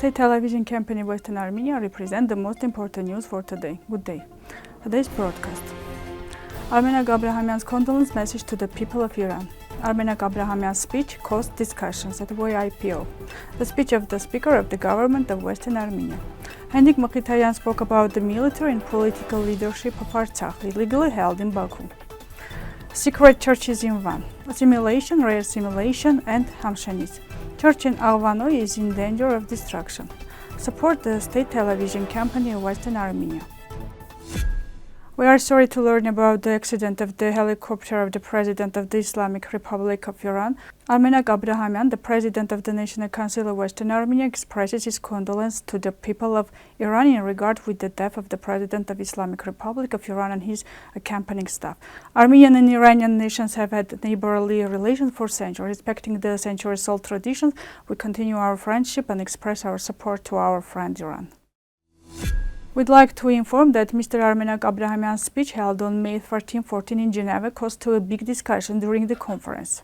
state television company Western Armenia represent the most important news for today. Good day. Today's broadcast. Armenag Aprahamian's condolence message to the people of Iran. Armenag Aprahamian's speech caused discussions at WIPO. The speech of the Speaker of the Government of Western Armenia. Henrikh Mkhitaryan spoke about the military and political leadership of Artsakh, illegally held in Baku. Secret churches in Yerevan. Assimilation, Re-assimilation, and Hamshenis. Church in Aghavnoy is in danger of destruction. Support the state television company of Western Armenia. We are sorry to learn about the accident of the helicopter of the President of the Islamic Republic of Iran. Armenag Aprahamian, the President of the National Council of Western Armenia, expresses his condolence to the people of Iran in regard with the death of the President of the Islamic Republic of Iran and his accompanying staff. Armenian and Iranian nations have had neighborly relations for centuries. Respecting the centuries-old traditions, we continue our friendship and express our support to our friend Iran. We'd like to inform that Mr. Armenag Aprahamian's speech held on May 13-14 in Geneva caused a big discussion during the conference.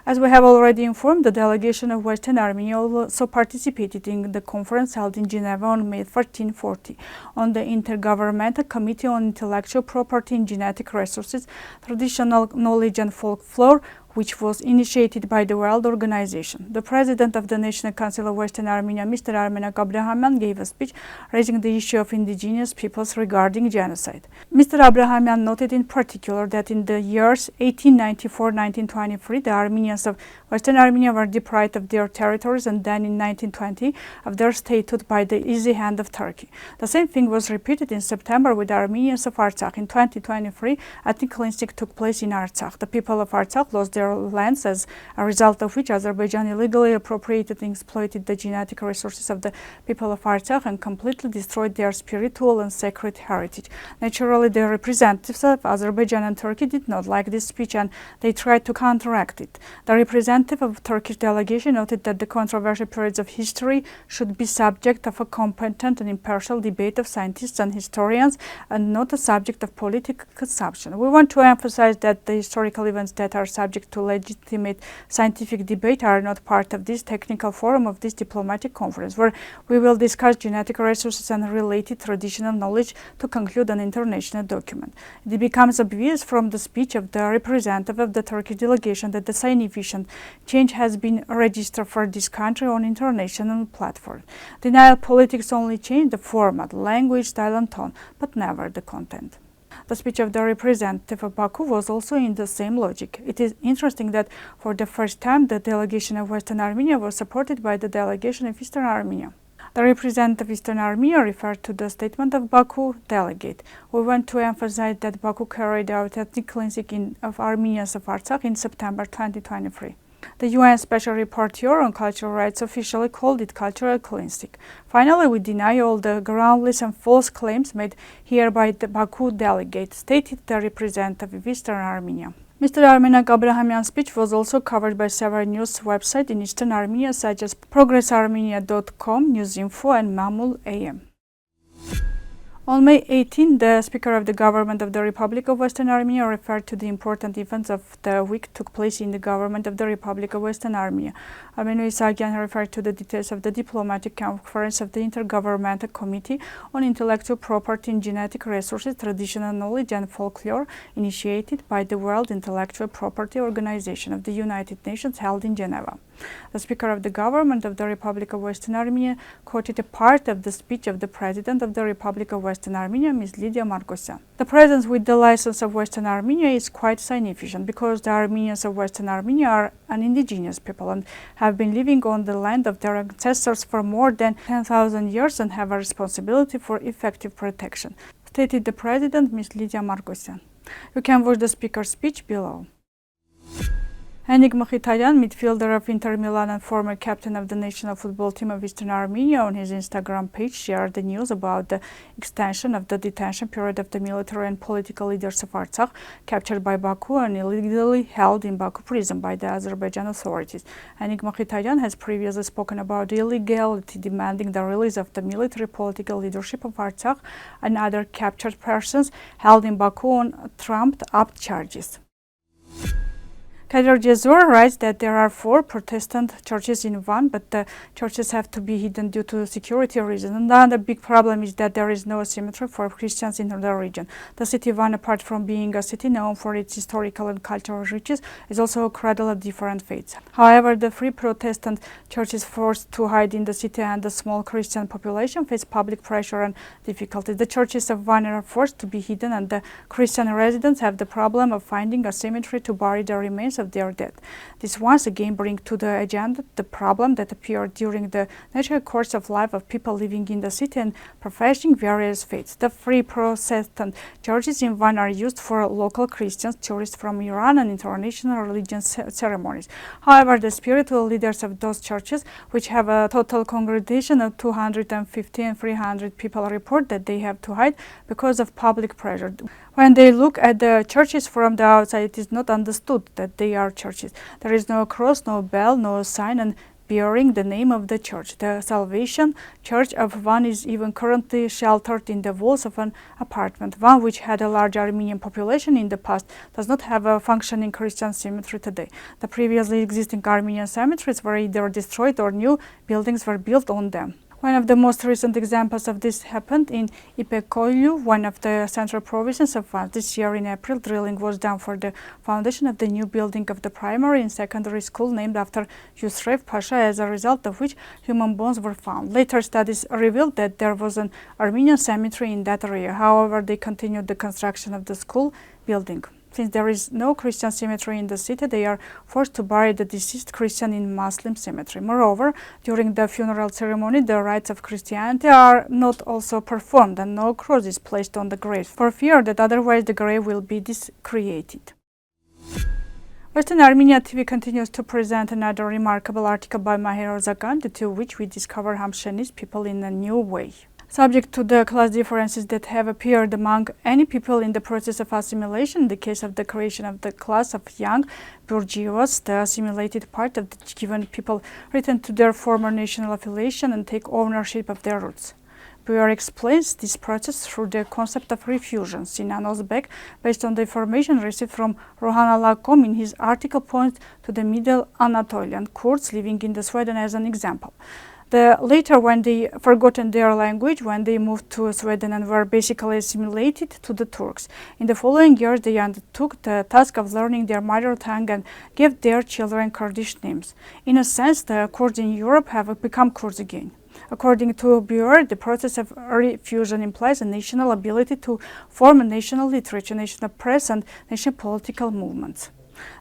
As we have already informed, the delegation of Western Armenia also participated in the conference held in Geneva on May 13-14 on the Intergovernmental Committee on Intellectual Property and Genetic Resources, Traditional Knowledge and Folklore, which was initiated by the World Organization. The President of the National Council of Western Armenia, Mr. Armenag Aprahamian, gave a speech raising the issue of indigenous peoples regarding genocide. Mr. Aprahamian noted in particular that in the years 1894-1923, the Armenians of Western Armenia were deprived of their territories, and then in 1920 of their statehood by the easy hand of Turkey. The same thing was repeated in September with the Armenians of Artsakh. In 2023, ethnic cleansing took place in Artsakh. The people of Artsakh lost their lands, as a result of which Azerbaijan illegally appropriated and exploited the genetic resources of the people of Artsakh and completely destroyed their spiritual and sacred heritage. Naturally, the representatives of Azerbaijan and Turkey did not like this speech, and they tried to counteract it. The representative of the Turkish delegation noted that the controversial periods of history should be subject of a competent and impartial debate of scientists and historians, and not a subject of political consumption. We want to emphasize that the historical events that are subject to legitimate scientific debate are not part of this technical forum of this diplomatic conference, where we will discuss genetic resources and related traditional knowledge to conclude an international document. It becomes obvious from the speech of the representative of the Turkish delegation that the significant change has been registered for this country on international platform. Denial politics only changed the format, language, style and tone, but never the content. The speech of the representative of Baku was also in the same logic. It is interesting that for the first time the delegation of Western Armenia was supported by the delegation of Eastern Armenia. The representative of Eastern Armenia referred to the statement of Baku delegate. We want to emphasize that Baku carried out ethnic cleansing of Armenians of Artsakh in September 2023. The UN Special Rapporteur on Cultural Rights officially called it cultural cleansing. Finally, we deny all the groundless and false claims made here by the Baku delegate, stated the representative of Eastern Armenia. Mr. Armenag Aprahamian's speech was also covered by several news websites in Eastern Armenia, such as progressarmenia.com, Newsinfo, and Mamul AM. On May 18, the Speaker of the Government of the Republic of Western Armenia referred to the important events of the week took place in the government of the Republic of Western Armenia. Sahakyan referred to the details of the diplomatic conference of the Intergovernmental Committee on Intellectual Property and Genetic Resources, Traditional Knowledge and Folklore, initiated by the World Intellectual Property Organization of the United Nations, held in Geneva. The Speaker of the Government of the Republic of Western Armenia quoted a part of the speech of the President of the Republic of Western Armenia, Ms. Lydia Margosyan. The presence with the license of Western Armenia is quite significant because the Armenians of Western Armenia are an indigenous people and have been living on the land of their ancestors for more than 10,000 years and have a responsibility for effective protection, stated the President, Ms. Lydia Margosyan. You can watch the speaker's speech below. Henrikh Mkhitaryan, midfielder of Inter Milan and former captain of the national football team of Eastern Armenia, on his Instagram page shared the news about the extension of the detention period of the military and political leaders of Artsakh, captured by Baku and illegally held in Baku prison by the Azerbaijan authorities. Henrikh Mkhitaryan has previously spoken about the illegality demanding the release of the military political leadership of Artsakh and other captured persons held in Baku on trumped-up charges. Kadir Cezur writes that there are 4 Protestant churches in Van, but the churches have to be hidden due to security reasons. Another big problem is that there is no symmetry for Christians in the region. The city Van, apart from being a city known for its historical and cultural riches, is also a cradle of different faiths. However, the 3 Protestant churches forced to hide in the city and the small Christian population face public pressure and difficulties. The churches of Van are forced to be hidden, and the Christian residents have the problem of finding a cemetery to bury the remains of their dead. This once again brings to the agenda the problem that appeared during the natural course of life of people living in the city and professing various faiths. The 3 Protestant churches in Van are used for local Christians, tourists from Iran, and international religious ceremonies. However, the spiritual leaders of those churches, which have a total congregation of 250 and 300 people, report that they have to hide because of public pressure. When they look at the churches from the outside, it is not understood that they are churches. There is no cross, no bell, no sign, and bearing the name of the church. The Salvation Church of Van is even currently sheltered in the walls of an apartment. Van, which had a large Armenian population in the past, does not have a functioning Christian cemetery today. The previously existing Armenian cemeteries were either destroyed or new buildings were built on them. One of the most recent examples of this happened in İpekkoğlu, one of the central provinces of Van. This year in April, drilling was done for the foundation of the new building of the primary and secondary school named after Yusrev Pasha, as a result of which human bones were found. Later studies revealed that there was an Armenian cemetery in that area. However, they continued the construction of the school building. Since there is no Christian cemetery in the city, they are forced to bury the deceased Christian in Muslim cemetery. Moreover, during the funeral ceremony, the rites of Christianity are not also performed, and no cross is placed on the grave, for fear that otherwise the grave will be discreated. Western Armenia TV continues to present another remarkable article by Mahir Artsakh, due to which we discover Hamshenis people in a new way. Subject to the class differences that have appeared among any people in the process of assimilation, in the case of the creation of the class of young bourgeois, the assimilated part of the given people return to their former national affiliation and take ownership of their roots. Buer explains this process through the concept of refusion. Sinan Ozbek, based on the information received from Rohanallah.com in his article, points to the Middle Anatolian Kurds living in Sweden as an example. The later, when they forgotten their language, when they moved to Sweden and were basically assimilated to the Turks. In the following years, they undertook the task of learning their mother tongue and gave their children Kurdish names. In a sense, the Kurds in Europe have become Kurds again. According to Buer, the process of refusion implies a national ability to form a national literature, national press, and national political movements.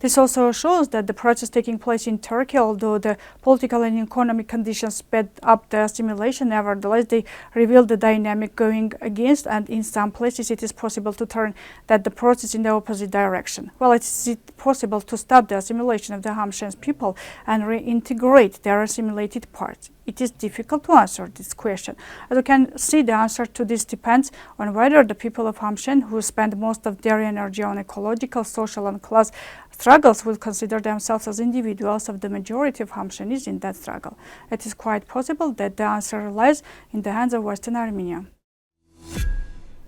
This also shows that the process taking place in Turkey, although the political and economic conditions sped up the assimilation, nevertheless they reveal the dynamic going against, and in some places it is possible to turn the process in the opposite direction. Well, is it possible to stop the assimilation of the Hamshenis people and reintegrate their assimilated parts? It is difficult to answer this question. As you can see, the answer to this depends on whether the people of Hamshen, who spend most of their energy on ecological, social, and class struggles, will consider themselves as individuals of the majority of Hamshenis in that struggle. It is quite possible that the answer lies in the hands of Western Armenia.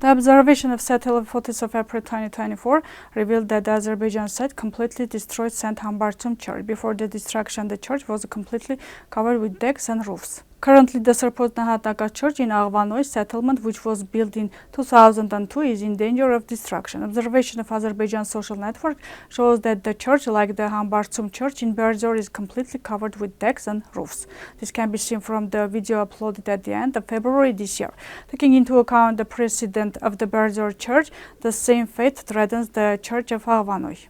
The observation of satellite photos of April 2024 revealed that the Azerbaijan site completely destroyed St. Hambartum Church. Before the destruction, the church was completely covered with decks and roofs. Currently, the supposed Nahatnagat Church in Aghavnoy settlement, which was built in 2002, is in danger of destruction. Observation of Azerbaijan social network shows that the church, like the Hambartum Church in Berzor, is completely covered with decks and roofs. This can be seen from the video uploaded at the end of February this year. Taking into account the precedent of the Berzor Church, the same fate threatens the Church of Aghavnoy.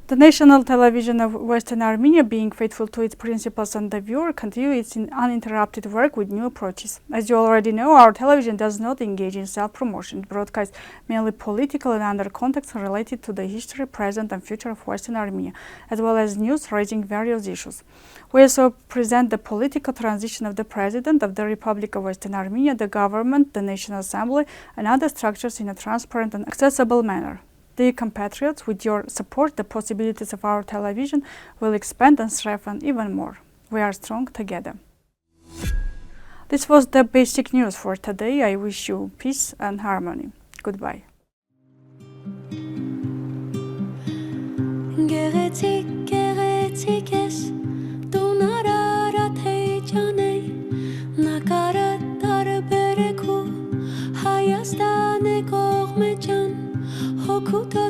The national television of Western Armenia, being faithful to its principles and the viewer, continues its uninterrupted work with new approaches. As you already know, our television does not engage in self-promotion. It broadcasts mainly political and other contexts related to the history, present, and future of Western Armenia, as well as news raising various issues. We also present the political transition of the President of the Republic of Western Armenia, the government, the National Assembly, and other structures in a transparent and accessible manner. Dear compatriots, with your support, the possibilities of our television will expand and strengthen even more. We are strong together. This was the basic news for today. I wish you peace and harmony. Goodbye. Գեղեցիկ ես տուն Արարատ հեյջանեի նկարը տարբերեք ու Հայաստան է կողմե ջան հոգուտը